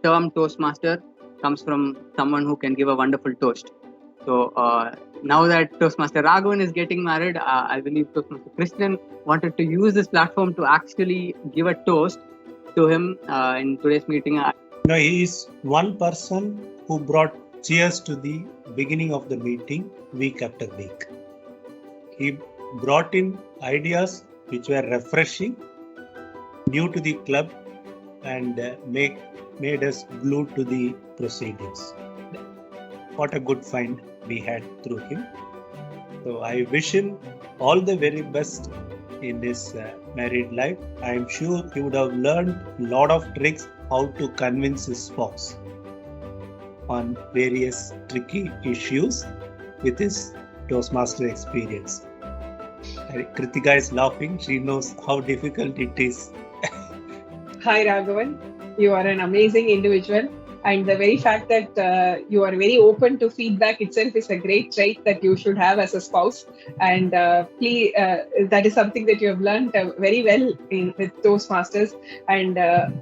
term Toastmaster comes from someone who can give a wonderful toast. So now that Toastmaster Raghavan is getting married, I believe Toastmaster Krishnan wanted to use this platform to actually give a toast to him in today's meeting. No, he is one person who brought cheers to the beginning of the meeting week after week. He brought in ideas which were refreshing, new to the club, and made us glued to the proceedings. What a good find we had through him. So I wish him all the very best in his married life. I am sure he would have learned a lot of tricks how to convince his spouse on various tricky issues with his Toastmaster experience. Kritika is laughing. She knows how difficult it is. Hi Raghavan, you are an amazing individual, and the very fact that you are very open to feedback itself is a great trait that you should have as a spouse. And please, that is something that you have learned very well with Toastmasters, and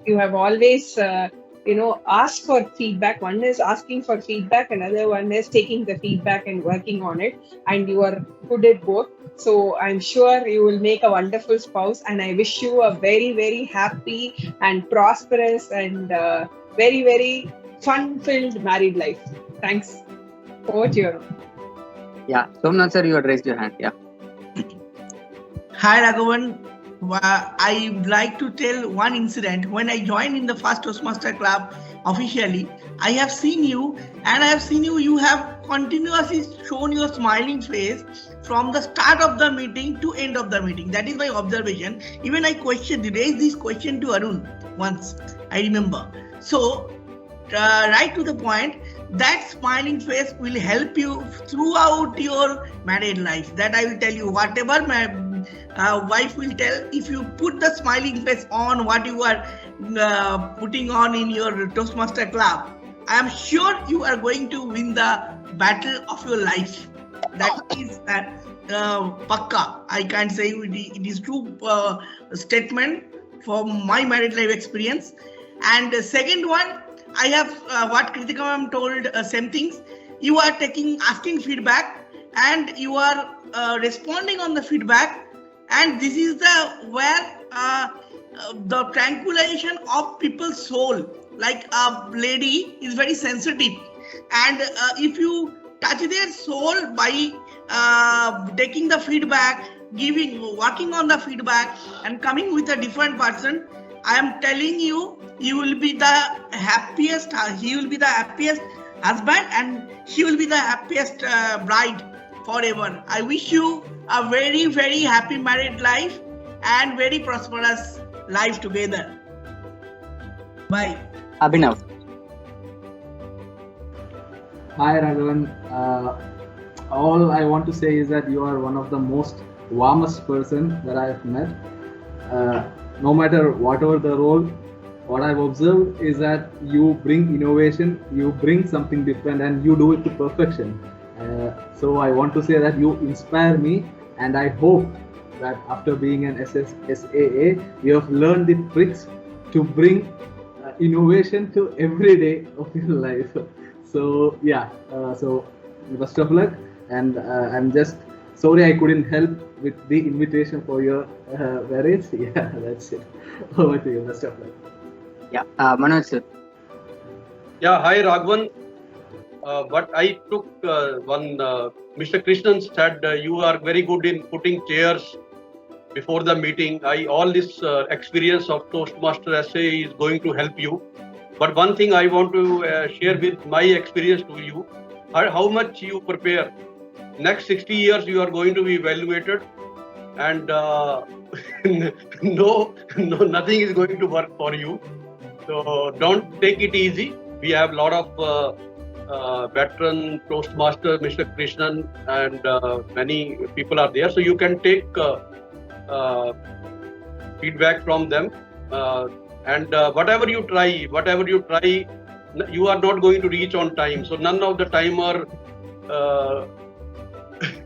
you have always asked for feedback. One is asking for feedback, another one is taking the feedback and working on it, and you are good at both. So I'm sure you will make a wonderful spouse, and I wish you a very, very happy and prosperous and very, very fun-filled married life. Thanks. Over to you. Yeah, Somnath sir, you had raised your hand. Yeah. Hi Raghavan. I would like to tell one incident. When I joined in the first Toastmaster Club officially, I have seen you, and I have seen you have continuously shown your smiling face from the start of the meeting to end of the meeting. That is my observation. Even I raised this question to Arun once, I remember. So, right to the point, that smiling face will help you throughout your married life. That I will tell you, whatever my wife will tell, if you put the smiling face on what you are putting on in your Toastmaster Club, I am sure you are going to win the battle of your life. That is pakka. I can't say it is true statement from my married life experience. And the second one, I have what Kritika ma'am told, same things. You are asking feedback, and you are responding on the feedback. And this is where the tranquilization of people's soul. Like a lady is very sensitive, and if you touch their soul by taking the feedback, working on the feedback, and coming with a different person, I am telling you, you will be the happiest. He will be the happiest husband, and she will be the happiest bride forever. I wish you a very, very happy married life and very prosperous life together. Bye. Abhinav. Hi Raghavan. All I want to say is that you are one of the most warmest person that I have met. No matter whatever the role, what I've observed is that you bring innovation, you bring something different, and you do it to perfection. So I want to say that you inspire me, and I hope that after being an SAA, you have learned the tricks to bring innovation to every day of your life. So yeah, so best of luck, and I'm just sorry I couldn't help with the invitation for your marriage. Yeah, that's it. Over to you. Best of luck. Yeah, Manoj sir. Yeah, hi Raghavan. But I took Mr. Krishnan said you are very good in putting chairs before the meeting. All this experience of Toastmaster SA is going to help you. But one thing I want to share with my experience to you, how much you prepare. Next 60 years you are going to be evaluated, and nothing is going to work for you. So don't take it easy. We have a lot of veteran Toastmaster, Mr. Krishnan, and many people are there. So you can take feedback from them. And whatever you try, you are not going to reach on time. So none of the timer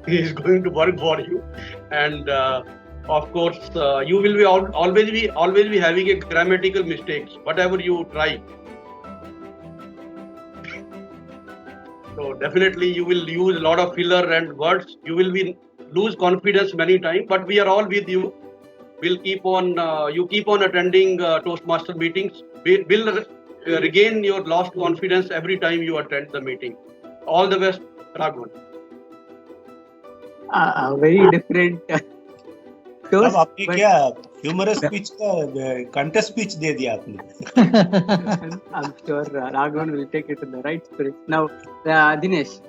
is going to work for you. And of course, you will be always be having a grammatical mistakes. Whatever you try, So definitely you will use a lot of filler and words. You will lose confidence many times, but we are all with you. We'll keep on. You keep on attending Toastmaster meetings. We'll regain your lost confidence every time you attend the meeting. All the best, Raghavan. Very different अब toast, आपने but क्या humerus speech का contest speech दे दिया आपने. I'm sure Raghavan will take it in the right spirit. Now, Dinesh.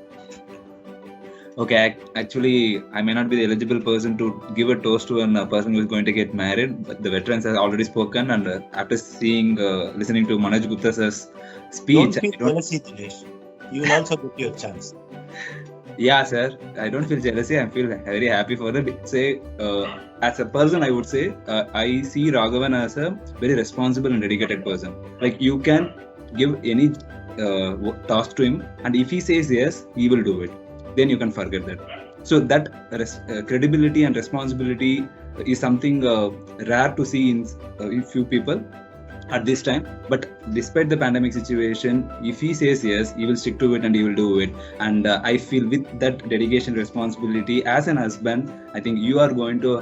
Okay, actually, I may not be the eligible person to give a toast to a person who is going to get married, but the veterans have already spoken, and after listening to Manoj Gupta's speech, Don't feel jealousy, Dinesh. You will also get your chance. Yeah, sir, I don't feel jealousy. I feel very happy for them. Say, as a person, I would say, I see Raghavan as a very responsible and dedicated person. Like, you can give any task to him, and if he says yes, he will do it. Then you can forget that. So that credibility and responsibility is something rare to see in few people at this time. But despite the pandemic situation, if he says yes, he will stick to it and he will do it. And I feel with that dedication, responsibility as an husband, I think you are going to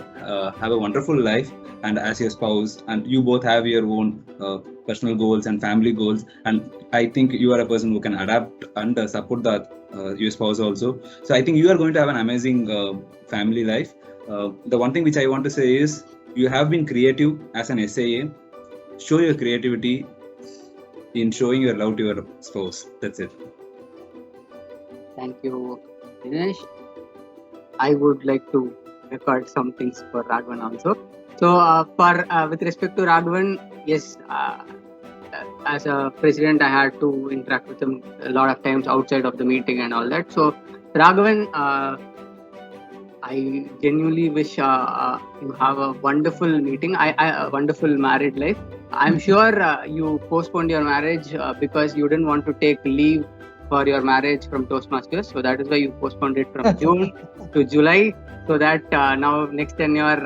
have a wonderful life, and as your spouse, and you both have your own personal goals and family goals. And I think you are a person who can adapt and support that your spouse also. So I think you are going to have an amazing family life. The one thing which I want to say is, you have been creative as an SIA. Show your creativity in showing your love to your spouse. That's it. Thank you, Dinesh. I would like to record some things for Raghavan also. So, with respect to Raghavan, yes, as a president, I had to interact with him a lot of times outside of the meeting and all that. So, Raghavan, I genuinely wish you have a wonderful meeting, a wonderful married life. I'm sure you postponed your marriage because you didn't want to take leave for your marriage from Toastmasters. So that is why you postponed it from June to July. So that now next tenure,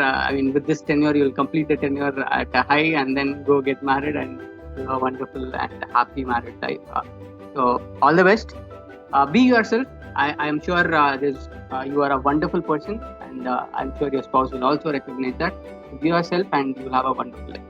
with this tenure, you'll complete the tenure at a high and then go get married and have a wonderful and happy married life. So all the best. Be yourself. I am sure you are a wonderful person, and I'm sure your spouse will also recognize that. Be yourself and you'll have a wonderful life.